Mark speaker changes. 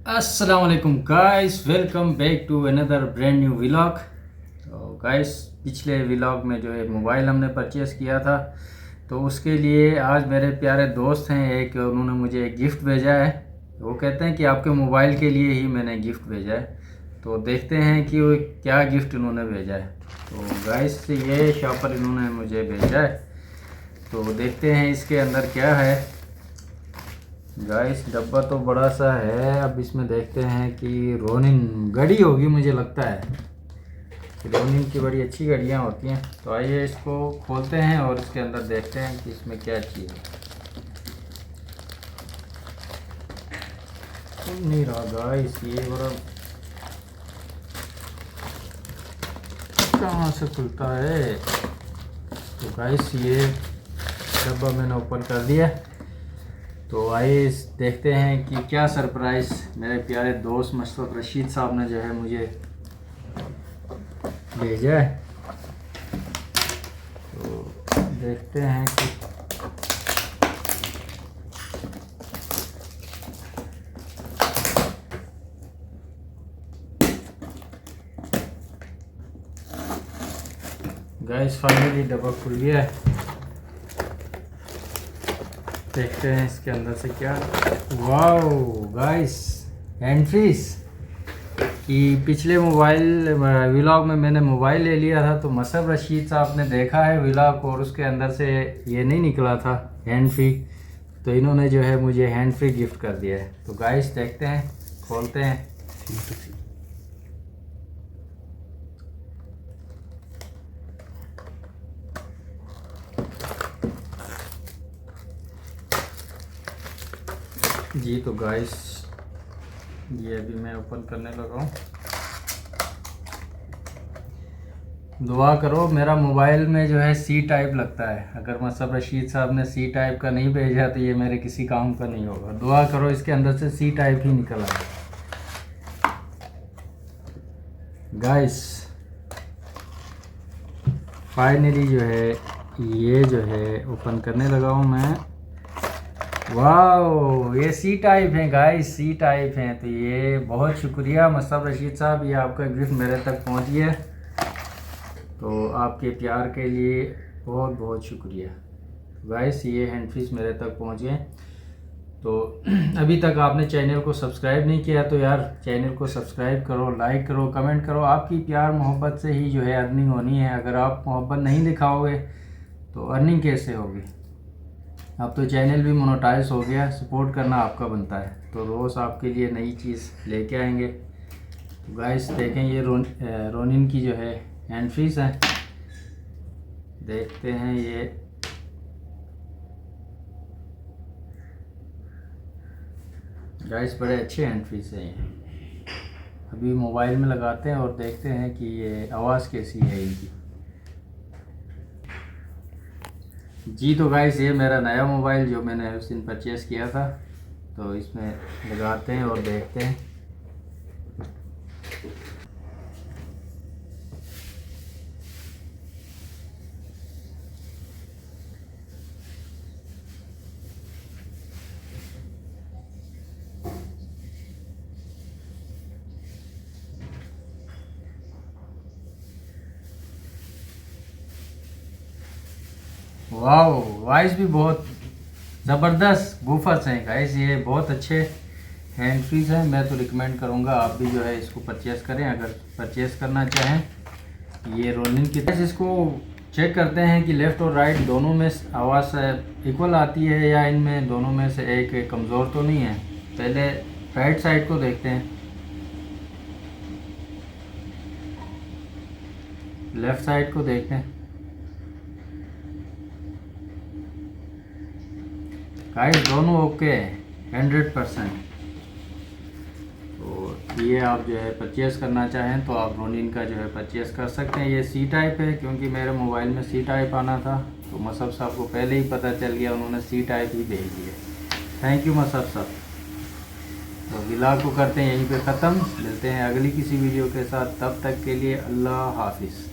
Speaker 1: अस्सलाम वालेकुम guys, welcome back to another brand new vlog. तो गाइस, पिछले व्लॉग में जो है मोबाइल हमने परचेज़ किया था, तो उसके लिए आज मेरे प्यारे दोस्त हैं एक, उन्होंने मुझे एक गिफ्ट भेजा है। वो कहते हैं कि आपके मोबाइल के लिए ही मैंने गिफ्ट भेजा है। तो देखते हैं कि वो क्या गिफ्ट उन्होंने भेजा है। तो गाइस, ये शॉपर इन्होंने मुझे भेजा है, तो देखते हैं इसके अंदर क्या है। गाइस, डब्बा तो बड़ा सा है। अब इसमें देखते हैं कि रोनिन घड़ी होगी, मुझे लगता है रोनिन की बड़ी अच्छी घड़ियाँ होती हैं। तो आइए इसको खोलते हैं और इसके अंदर देखते हैं कि इसमें क्या चीज़ है। खुल नहीं रहा गाइस, ये बड़ा कहाँ से खुलता है। तो गाइस, ये डब्बा मैंने ओपन कर दिया। तो आइए देखते हैं कि क्या सरप्राइज़ मेरे प्यारे दोस्त मशरफ रशीद साहब ने जो है मुझे भेजा है। तो देखते हैं कि गाइस, फाइनली डब्बा खुल गया है। देखते हैं इसके अंदर से क्या। वाओ गाइस, हैंड फ्रीज कि पिछले मोबाइल व्लॉग में मैंने मोबाइल ले लिया था, तो मशरफ रशीद साहब ने देखा है व्लॉग और उसके अंदर से ये नहीं निकला था हैंड फ्री। तो इन्होंने जो है मुझे हैंड फ्री गिफ्ट कर दिया है। तो गाइस, देखते हैं, खोलते हैं। जी तो गाइस, ये अभी मैं ओपन करने लगा हूँ। दुआ करो मेरा मोबाइल में जो है सी टाइप लगता है। अगर मशरफ रशीद साहब ने सी टाइप का नहीं भेजा तो ये मेरे किसी काम का नहीं होगा। दुआ करो इसके अंदर से सी टाइप ही निकल आए। गाइस, फाइनली जो है ये जो है ओपन करने लगा हूँ मैं। वाह, ये सी टाइप है गाइस, सी टाइप हैं। तो ये बहुत शुक्रिया मशरफ रशीद साहब, ये आपका गिफ्ट मेरे तक पहुँच गया। तो आपके प्यार के लिए बहुत बहुत शुक्रिया। गाइस, ये हैंड फ्रीज मेरे तक पहुँचे। तो अभी तक आपने चैनल को सब्सक्राइब नहीं किया तो यार चैनल को सब्सक्राइब करो, लाइक करो, कमेंट करो। आपकी प्यार मोहब्बत से ही जो है अर्निंग होनी है। अगर आप मोहब्बत नहीं दिखाओगे तो अर्निंग कैसे होगी। अब तो चैनल भी मोनेटाइज हो गया, सपोर्ट करना आपका बनता है। तो रोज़ आपके लिए नई चीज़ लेके आएंगे। तो गाइस देखें, ये रोनिन की जो है हैंड फ्रीज है। देखते हैं ये गाइस, बड़े अच्छे हैंड फ्रीज हैं ये। अभी मोबाइल में लगाते हैं और देखते हैं कि ये आवाज़ कैसी है इनकी। जी तो गाइस, ये मेरा नया मोबाइल जो मैंने उस दिन परचेज़ किया था। तो इसमें लगाते हैं और देखते हैं। वाओ, वॉइस भी बहुत ज़बरदस्त बूफर्स हैं गाइस। ये बहुत अच्छे हैंड फ्रीज हैं। मैं तो रिकमेंड करूँगा आप भी जो है इसको परचेज़ करें अगर परचेज़ करना चाहें। ये रोनिन की इसको चेक करते हैं कि लेफ़्ट और राइट दोनों में आवाज़ इक्वल आती है या इनमें दोनों में से एक कमज़ोर तो नहीं है। पहले राइट साइड को देखते हैं, लेफ़्ट साइड को देखते हैं। गाइस, दोनों ओके है 100%। तो ये आप जो है परचेज़ करना चाहें तो आप रोनिन का जो है परचेज़ कर सकते हैं। ये सी टाइप है, क्योंकि मेरे मोबाइल में सी टाइप आना था तो मशरफ साहब को पहले ही पता चल गया, उन्होंने सी टाइप ही भेज दिया। थैंक यू मशरफ साहब। तो व्लॉग को करते हैं यहीं पे ख़त्म। मिलते हैं अगली किसी वीडियो के साथ, तब तक के लिए अल्लाह हाफिज़।